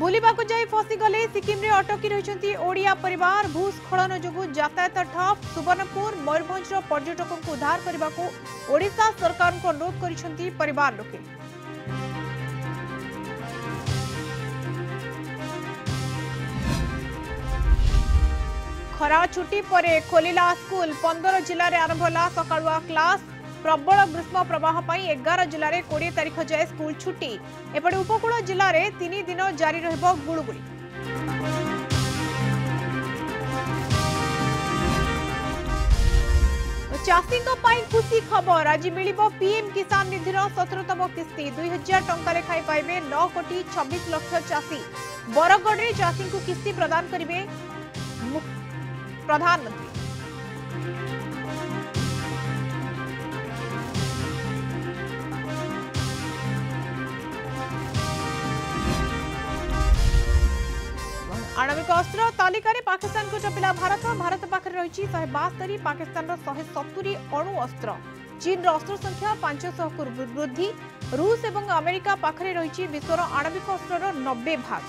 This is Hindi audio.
बुलिबाकु जाई फसी गले सिक्किम रे अटकी रहिसंती ओडिया परिवार भूस्खलन जोगु यातायात ठप सुवर्णपुर मयूरभंज पर्यटकों को उद्धार करने को ओडिशा सरकार को अनुरोध करिसंती परिवार लोके। खरा छुट्टी पर खोलिला स्कूल 15 जिले में आरंभ होला सकाळुआ क्लास प्रबल ग्रीष्म प्रवाह 11 जिले में 20 तारीख जाए स्कूल छुट्टी एपटे उपकूल जिले में 3 दिन जारी रहिबो गुळुगुळी। चाषी खुशी खबर आज मिलिबो पीएम किसान निधिर 17तम किस्ती 2000 टंका खाई पाइबे 9 कोटी 26 लाख चाषी। बरगढ़ में चाषी को किस्ती प्रदान करिवे प्रधानमंत्री। आणविक अस्त्र तालिका पाकिस्तान को चपिला भारत पाखे रही 172 पाकिस्तान 170 अणु अस्त्र। चीन अस्त्र संख्या 500 को वृद्धि। रूस और अमेरिका पाखे रही विश्वर आणविक अस्त्र 90 भाग।